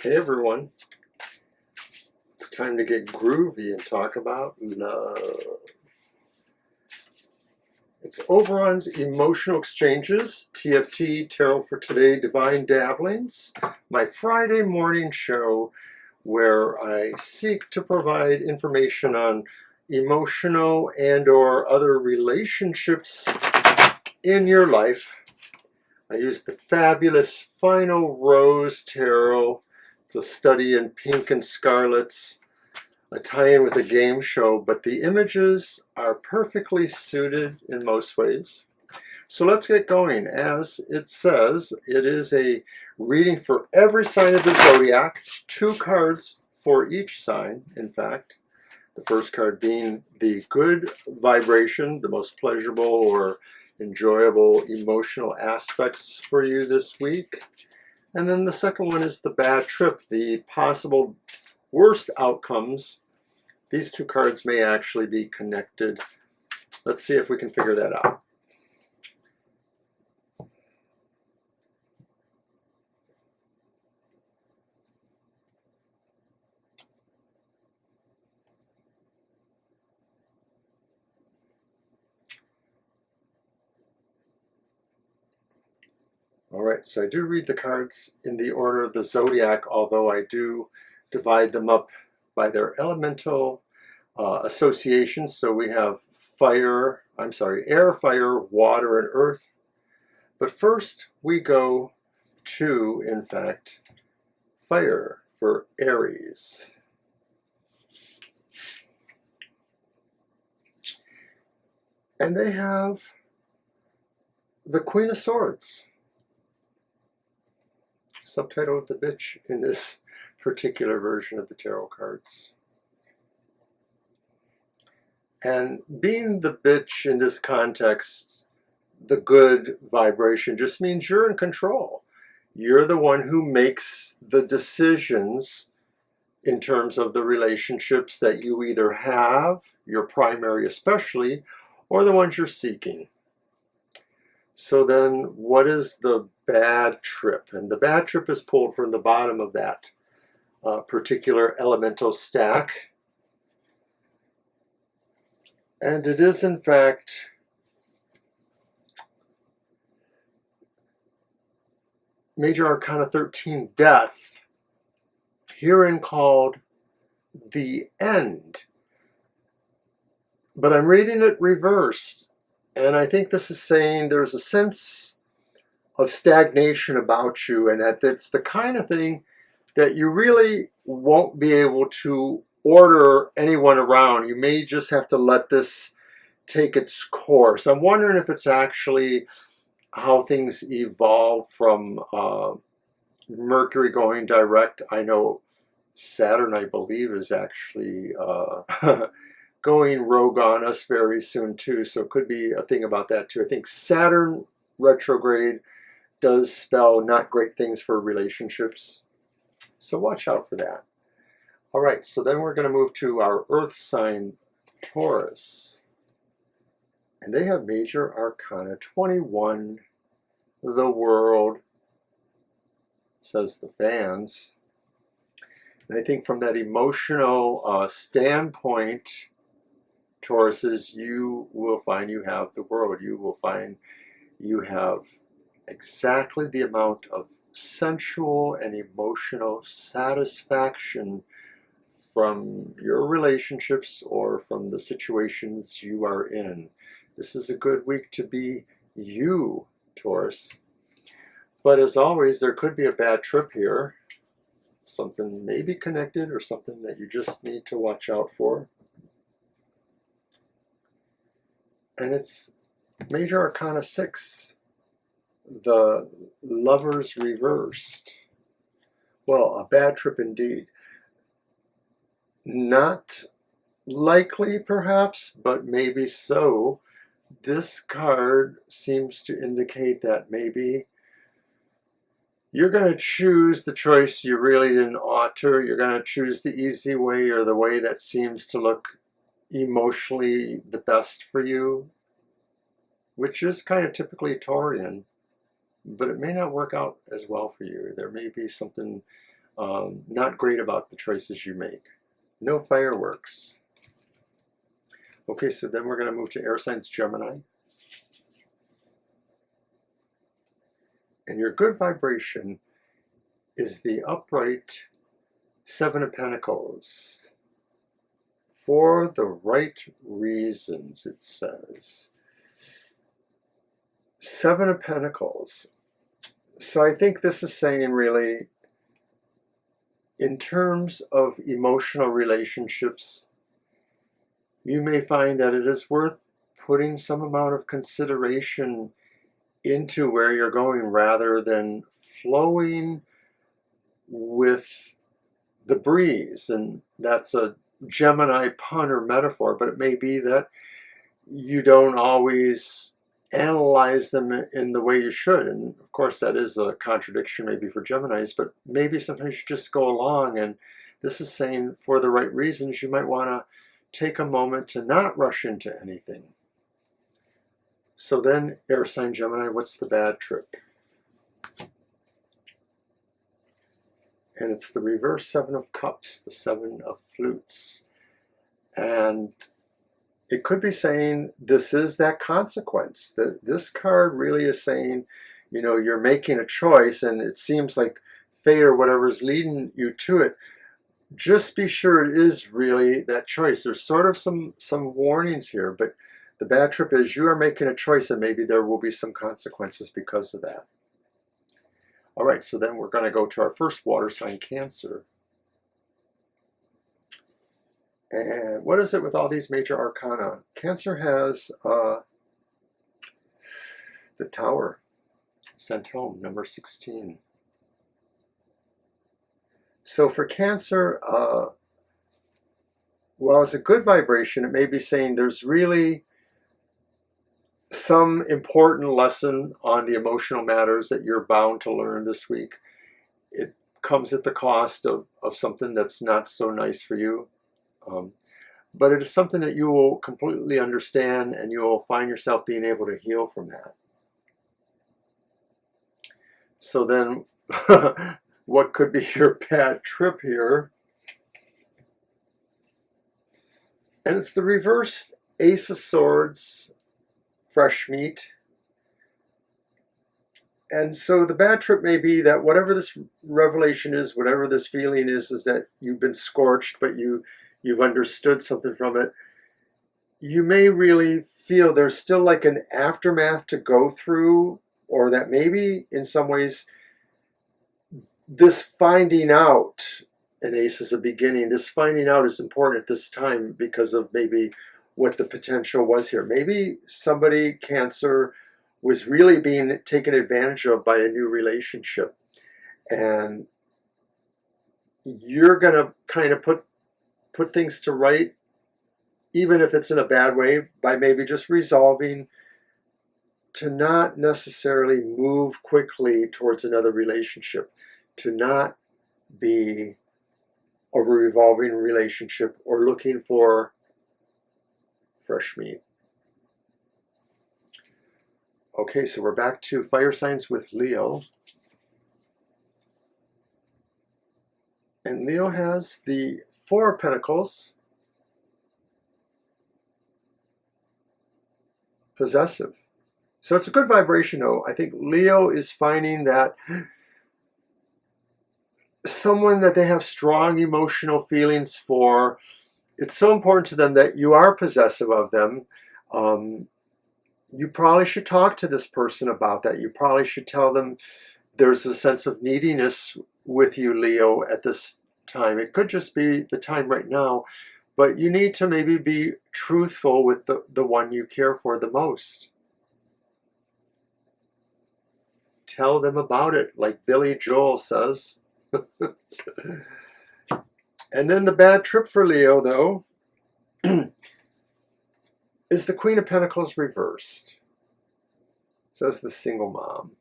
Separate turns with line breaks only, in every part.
Hey everyone, it's time to get groovy and talk about love. It's Oberon's Emotional Exchanges, TFT, Tarot for Today, Divine Dabblings, my Friday morning show where I seek to provide information on emotional and or other relationships in your life. I use the fabulous Final Rose Tarot. It's a study in pink and scarlets, a tie-in with a game show, but the images are perfectly suited in most ways. So let's get going. As it says, it is a reading for every sign of the Zodiac, 2 cards for each sign, in fact. The first card being the good vibration, the most pleasurable or enjoyable emotional aspects for you this week. And then the second one is the bad trip, the possible worst outcomes. These 2 cards may actually be connected. Let's see if we can figure that out. All right, so I do read the cards in the order of the Zodiac, although I do divide them up by their elemental associations. So we have air, fire, water, and earth. But first we go to, in fact, fire for Aries. And they have the Queen of Swords. Subtitle of the bitch in this particular version of the tarot cards. And being the bitch in this context, the good vibration just means you're in control. You're the one who makes the decisions in terms of the relationships that you either have, your primary especially, or the ones you're seeking. So then what is the bad trip? And the bad trip is pulled from the bottom of that particular elemental stack. And it is in fact Major Arcana 13, Death, herein called the End. But I'm reading it reversed. And I think this is saying there's a sense of stagnation about you, and that it's the kind of thing that you really won't be able to order anyone around. You may just have to let this take its course. I'm wondering if it's actually how things evolve from Mercury going direct. I know Saturn, I believe, is actually going rogue on us very soon too, so it could be a thing about that too. I think Saturn retrograde does spell not great things for relationships, so watch out for that. All right, so then we're going to move to our earth sign, Taurus, and they have Major Arcana 21, the World, says the fans. And I think from that emotional standpoint, Tauruses, you will find you have the world. You will find you have exactly the amount of sensual and emotional satisfaction from your relationships or from the situations you are in. This is a good week to be you, Taurus. But as always, there could be a bad trip here. Something may be connected or something that you just need to watch out for. And it's Major Arcana 6, the Lovers reversed. Well, a bad trip indeed. Not likely, perhaps, but maybe so. This card seems to indicate that maybe you're going to choose the choice you really didn't ought to. You're going to choose the easy way or the way that seems to look emotionally the best for you, which is kind of typically Taurian, but it may not work out as well for you. There may be something not great about the choices you make. No fireworks. Okay, so then we're going to move to air signs Gemini. And your good vibration is the upright Seven of Pentacles. For the right reasons, it says. Seven of Pentacles. So I think this is saying really, in terms of emotional relationships, you may find that it is worth putting some amount of consideration into where you're going rather than flowing with the breeze. And that's a Gemini pun or metaphor, but it may be that you don't always analyze them in the way you should. And of course, that is a contradiction maybe for Geminis, but maybe sometimes you just go along. And this is saying for the right reasons, you might want to take a moment to not rush into anything. So then, air sign Gemini, what's the bad trip? And it's the reverse Seven of Cups, the Seven of Flutes. And it could be saying this is that consequence. That this card really is saying, you know, you're making a choice and it seems like fate or whatever is leading you to it. Just be sure it is really that choice. There's sort of some warnings here, but the bad trip is you are making a choice and maybe there will be some consequences because of that. All right, so then we're going to go to our first water sign, Cancer. And what is it with all these major arcana? Cancer has the Tower, sent home, number 16. So for Cancer, while it's a good vibration, it may be saying there's really some important lesson on the emotional matters that you're bound to learn this week. It comes at the cost of something that's not so nice for you. But it is something that you will completely understand and you will find yourself being able to heal from that. So then, what could be your bad trip here? And it's the reversed Ace of Swords, fresh meat. And so the bad trip may be that whatever this revelation is, whatever this feeling is that you've been scorched, but you've understood something from it. You may really feel there's still like an aftermath to go through, or that maybe in some ways this finding out, an ace is a beginning, this finding out is important at this time because of maybe what the potential was here. Maybe somebody, Cancer, was really being taken advantage of by a new relationship. And you're going to kind of put things to right, even if it's in a bad way, by maybe just resolving to not necessarily move quickly towards another relationship, to not be a revolving relationship or looking for fresh meat. Okay, so we're back to fire signs with Leo. And Leo has the Four of Pentacles, possessive. So it's a good vibration, though. I think Leo is finding that someone that they have strong emotional feelings for, it's so important to them that you are possessive of them. You probably should talk to this person about that. You probably should tell them there's a sense of neediness with you, Leo, at this time. It could just be the time right now, but you need to maybe be truthful with the one you care for the most. Tell them about it, like Billy Joel says. And then the bad trip for Leo, though, is the Queen of Pentacles reversed. Says the single mom.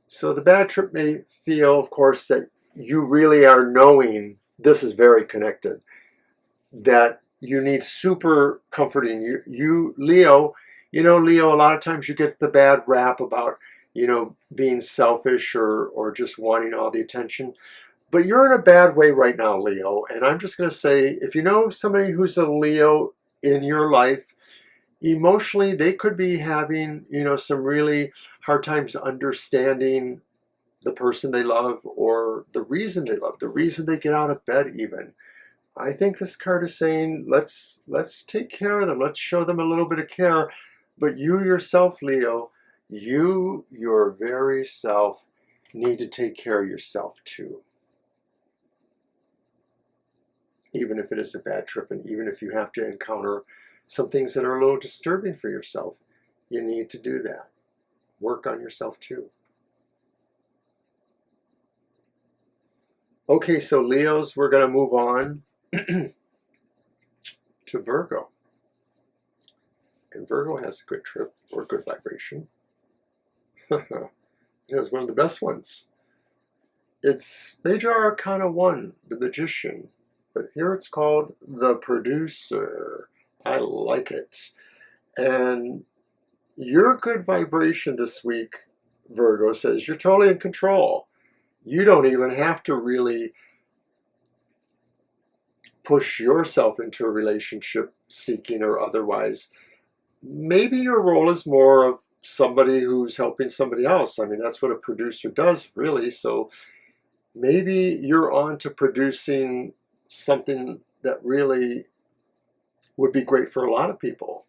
So the bad trip may feel, of course, that you really are knowing, this is very connected, that you need super comforting. You Leo, Leo, a lot of times you get the bad rap about, being selfish or just wanting all the attention. But you're in a bad way right now, Leo. And I'm just going to say, if you know somebody who's a Leo in your life, emotionally, they could be having, some really hard times understanding the person they love or the reason they love, the reason they get out of bed even. I think this card is saying, let's take care of them. Let's show them a little bit of care. But you yourself, Leo, your very self, need to take care of yourself too. Even if it is a bad trip, and even if you have to encounter some things that are a little disturbing for yourself, you need to do that. Work on yourself too. Okay, so Leos, we're going to move on to Virgo. And Virgo has a good trip or good vibration. It has one of the best ones. It's Major Arcana 1, the Magician. But here it's called the Producer. I like it. And your good vibration this week, Virgo, says you're totally in control. You don't even have to really push yourself into a relationship, seeking or otherwise. Maybe your role is more of somebody who's helping somebody else. I mean, that's what a producer does, really. So maybe you're on to producing something that really would be great for a lot of people.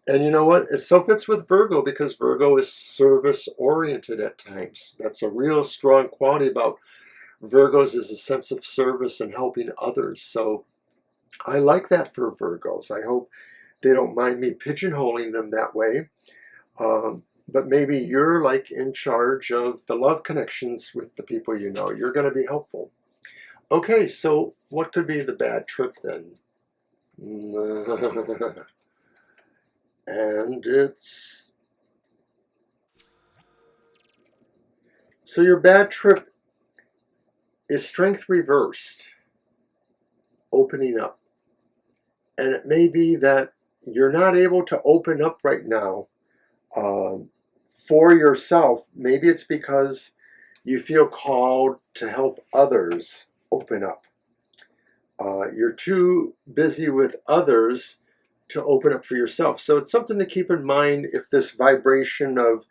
And you know what? It so fits with Virgo because Virgo is service-oriented at times. That's a real strong quality about Virgos, is a sense of service and helping others. So I like that for Virgos. I hope they don't mind me pigeonholing them that way. But maybe you're like in charge of the love connections with the people you know. You're going to be helpful. Okay, so what could be the bad trip then? And it's... So your bad trip is Strength reversed, opening up. And it may be that you're not able to open up right now for yourself. Maybe it's because you feel called to help others open up. You're too busy with others to open up for yourself. So it's something to keep in mind if this vibration of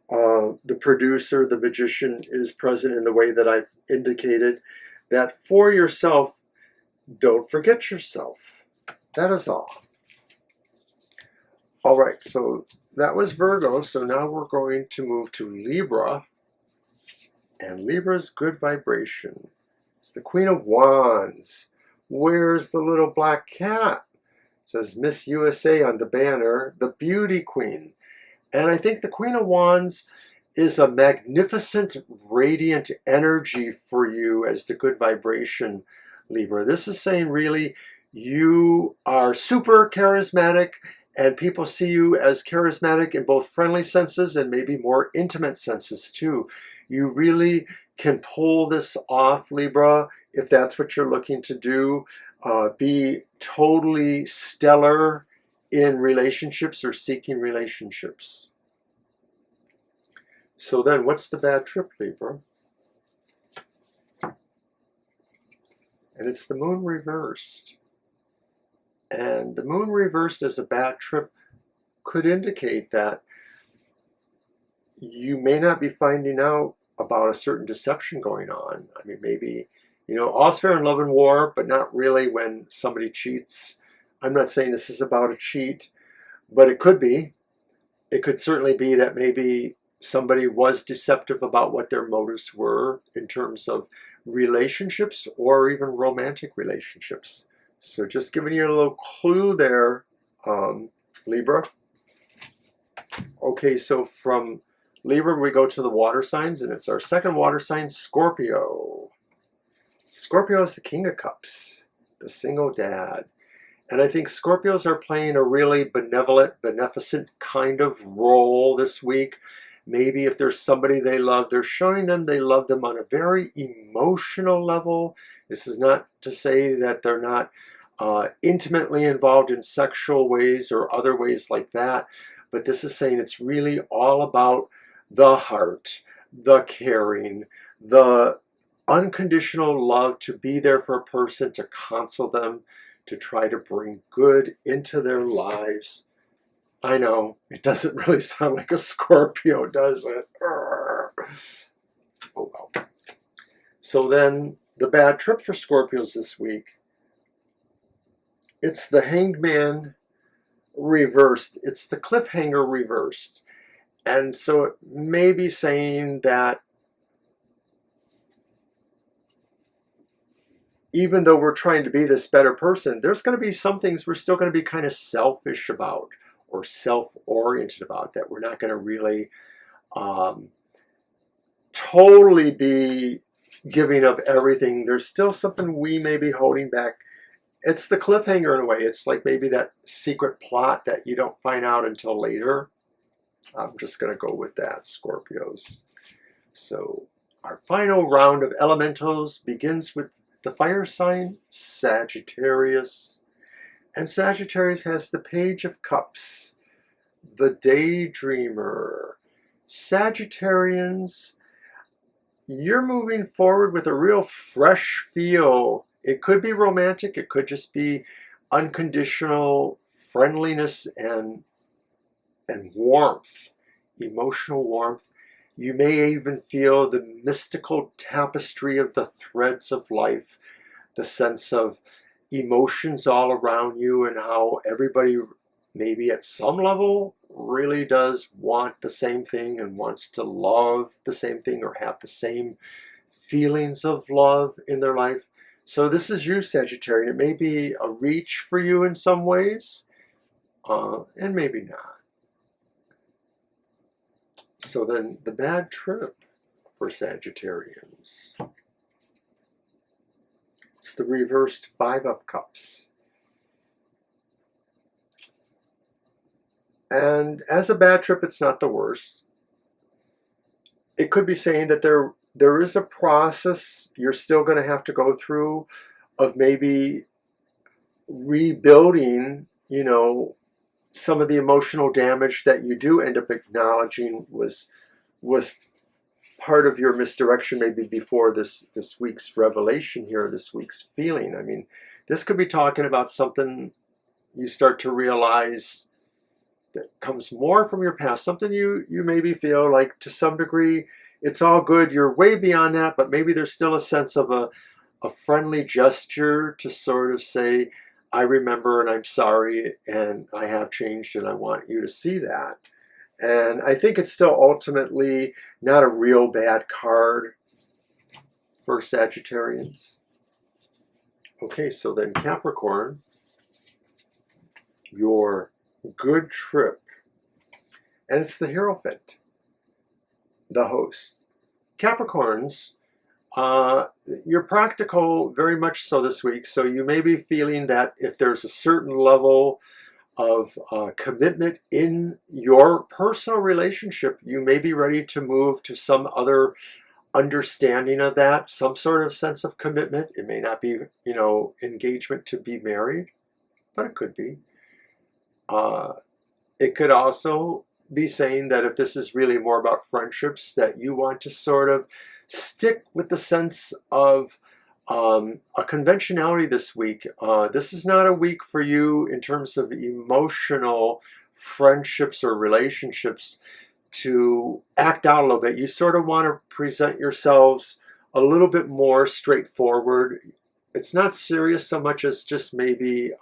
the producer, the magician, is present in the way that I've indicated, that for yourself, don't forget yourself. That is all. All right, so that was Virgo. So now we're going to move to Libra. And Libra's good vibration. It's the Queen of Wands. Where's the little black cat? It says Miss USA on the banner, the Beauty Queen. And I think the Queen of Wands is a magnificent, radiant energy for you as the good vibration, Libra. This is saying really you are super charismatic, and people see you as charismatic in both friendly senses and maybe more intimate senses too. You really can pull this off, Libra, if that's what you're looking to do. Be totally stellar in relationships or seeking relationships. So then, what's the bad trip, Libra? And it's the moon reversed. And the moon reversed as a bad trip could indicate that you may not be finding out about a certain deception going on. I mean, maybe, all's fair in love and war, but not really when somebody cheats. I'm not saying this is about a cheat, but it could be. It could certainly be that maybe somebody was deceptive about what their motives were in terms of relationships or even romantic relationships. So just giving you a little clue there, Libra. Okay, so from Libra we go to the water signs, and it's our second water sign, Scorpio. Scorpio is the King of Cups, the single dad. And I think Scorpios are playing a really benevolent, beneficent kind of role this week. Maybe if there's somebody they love, they're showing them they love them on a very emotional level. This is not to say that they're not intimately involved in sexual ways or other ways like that, but this is saying it's really all about the heart, the caring, the unconditional love, to be there for a person, to counsel them, to try to bring good into their lives. I know, it doesn't really sound like a Scorpio, does it? Oh well. So then, the bad trip for Scorpios this week, it's the Hanged Man reversed. It's the cliffhanger reversed. And so it may be saying that even though we're trying to be this better person, there's going to be some things we're still going to be kind of selfish about or self-oriented about, that we're not going to really totally be giving up everything. There's still something we may be holding back. It's the cliffhanger in a way. It's like maybe that secret plot that you don't find out until later. I'm just going to go with that, Scorpios. So our final round of elementals begins with the fire sign, Sagittarius. And Sagittarius has the Page of Cups, the Daydreamer. Sagittarians, you're moving forward with a real fresh feel. It could be romantic. It could just be unconditional friendliness and warmth, emotional warmth. You may even feel the mystical tapestry of the threads of life, the sense of emotions all around you, and how everybody maybe at some level really does want the same thing and wants to love the same thing or have the same feelings of love in their life. So this is you, Sagittarius. It may be a reach for you in some ways, and maybe not. So then the bad trip for Sagittarians. It's the reversed Five of Cups. And as a bad trip, it's not the worst. It could be saying that there is a process you're still going to have to go through of maybe rebuilding, some of the emotional damage that you do end up acknowledging was part of your misdirection maybe before this week's revelation here, this week's feeling. I mean, this could be talking about something you start to realize that comes more from your past, something you maybe feel like to some degree it's all good, you're way beyond that, but maybe there's still a sense of a friendly gesture to sort of say, I remember and I'm sorry and I have changed and I want you to see that. And I think it's still ultimately not a real bad card for Sagittarians. Okay, so then Capricorn, your good trip. And it's the Hierophant, the host. Capricorns, you're practical very much so this week, so you may be feeling that if there's a certain level of commitment in your personal relationship, you may be ready to move to some other understanding of that, some sort of sense of commitment. It may not be, engagement to be married, but it could be. It could also be saying that if this is really more about friendships, that you want to sort of stick with the sense of a conventionality this week. This is not a week for you in terms of emotional friendships or relationships to act out a little bit. You sort of want to present yourselves a little bit more straightforward. It's not serious so much as just maybe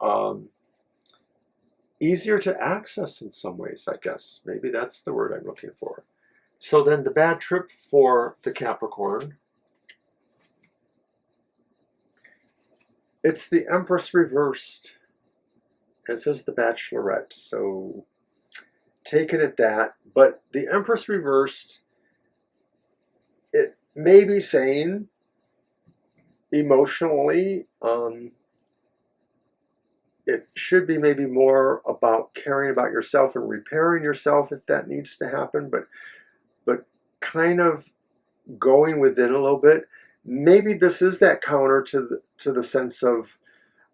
easier to access in some ways, I guess. Maybe that's the word I'm looking for. So then the bad trip for the Capricorn, it's the Empress reversed. It says the Bachelorette, so take it at that. But the Empress reversed, it may be saying emotionally, it should be maybe more about caring about yourself and repairing yourself if that needs to happen, but kind of going within a little bit. Maybe this is that counter to the sense of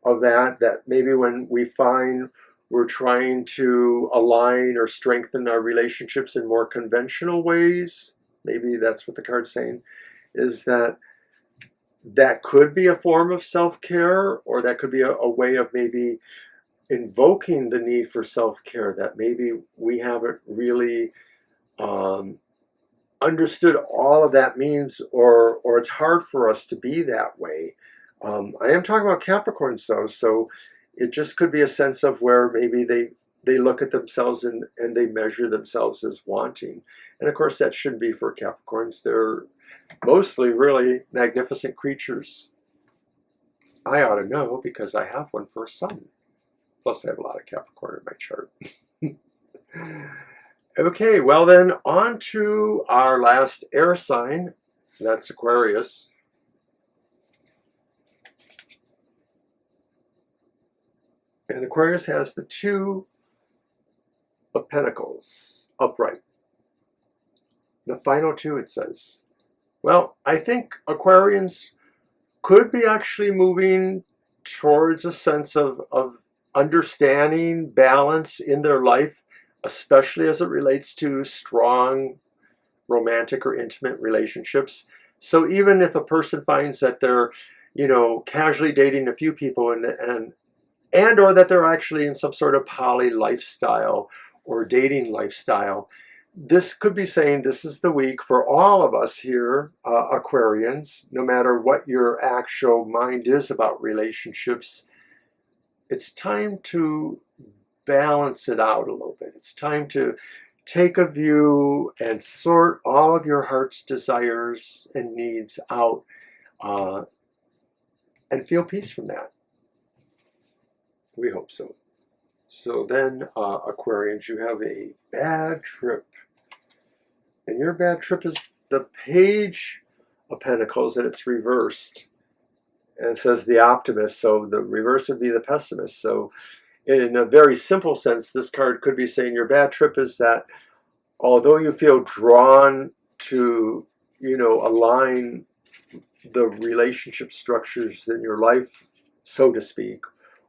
that maybe when we find we're trying to align or strengthen our relationships in more conventional ways, maybe that's what the card's saying, is that that could be a form of self-care, or that could be a way of maybe invoking the need for self-care that maybe we haven't really understood all of that means, or it's hard for us to be that way. I am talking about Capricorns though, so it just could be a sense of where maybe they look at themselves and they measure themselves as wanting. And of course that shouldn't be for Capricorns. They're mostly really magnificent creatures. I ought to know because I have one for a sun. Plus I have a lot of Capricorn in my chart. Okay, well then, on to our last air sign. That's Aquarius. And Aquarius has the Two of Pentacles upright. The final two, it says. Well, I think Aquarians could be actually moving towards a sense of understanding, balance in their life, especially as it relates to strong romantic or intimate relationships. So even if a person finds that they're, casually dating a few people and or that they're actually in some sort of poly lifestyle or dating lifestyle, this could be saying this is the week for all of us here, Aquarians, no matter what your actual mind is about relationships. It's time to balance it out a little bit. It's time to take a view and sort all of your heart's desires and needs out and feel peace from that. We hope so. So then, Aquarians, you have a bad trip. And your bad trip is the Page of Pentacles, and it's reversed. And it says the optimist, so the reverse would be the pessimist. So in a very simple sense, this card could be saying your bad trip is that although you feel drawn to, align the relationship structures in your life, so to speak,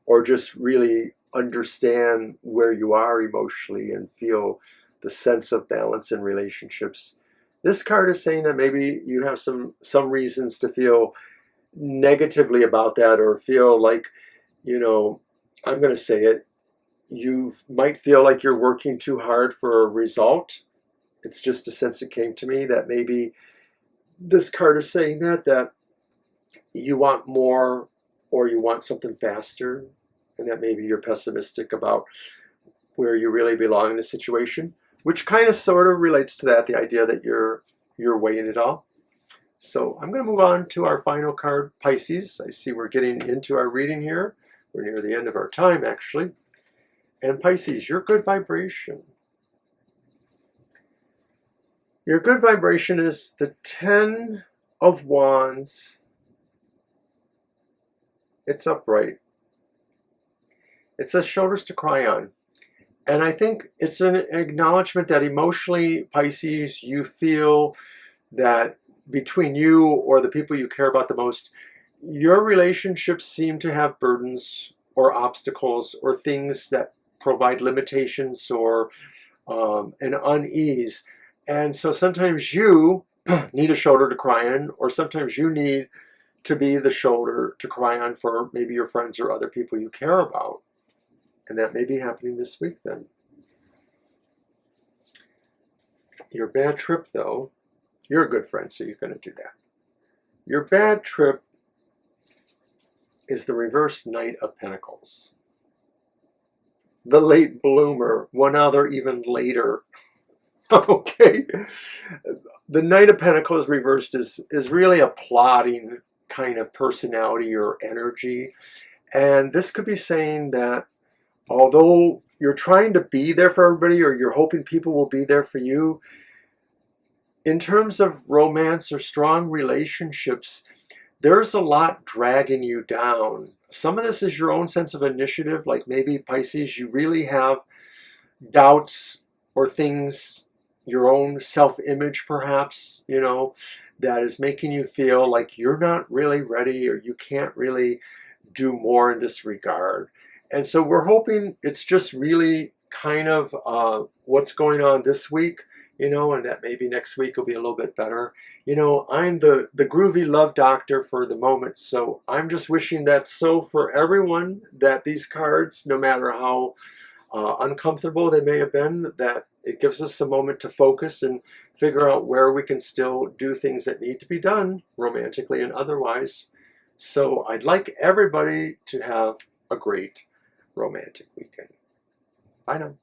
or just really understand where you are emotionally and feel the sense of balance in relationships, this card is saying that maybe you have some reasons to feel negatively about that, or feel like, I'm going to say it, you might feel like you're working too hard for a result. It's just a sense that came to me that maybe this card is saying that you want more, or you want something faster, and that maybe you're pessimistic about where you really belong in the situation, which kind of sort of relates to that, the idea that you're weighing it all. So I'm going to move on to our final card, Pisces. I see we're getting into our reading here. We're near the end of our time, actually. And Pisces, your good vibration. Your good vibration is the 10 of Wands. It's upright. It says shoulders to cry on. And I think it's an acknowledgement that emotionally, Pisces, you feel that between you or the people you care about the most, your relationships seem to have burdens or obstacles or things that provide limitations or an unease. And so sometimes you need a shoulder to cry on, or sometimes you need to be the shoulder to cry on for maybe your friends or other people you care about. And that may be happening this week then. Your bad trip, though, you're a good friend, so you're going to do that. Your bad trip is the reverse Knight of Pentacles. The late bloomer, one other even later. Okay. The Knight of Pentacles reversed is really a plotting kind of personality or energy. And this could be saying that although you're trying to be there for everybody, or you're hoping people will be there for you, in terms of romance or strong relationships, there's a lot dragging you down. Some of this is your own sense of initiative, like maybe Pisces, you really have doubts or things, your own self-image perhaps, that is making you feel like you're not really ready, or you can't really do more in this regard. And so we're hoping it's just really kind of what's going on this week. you know, and that maybe next week will be a little bit better. You know, I'm the groovy love doctor for the moment, so I'm just wishing that so for everyone, that these cards, no matter how uncomfortable they may have been, that it gives us a moment to focus and figure out where we can still do things that need to be done, romantically and otherwise. So I'd like everybody to have a great romantic weekend. Bye now.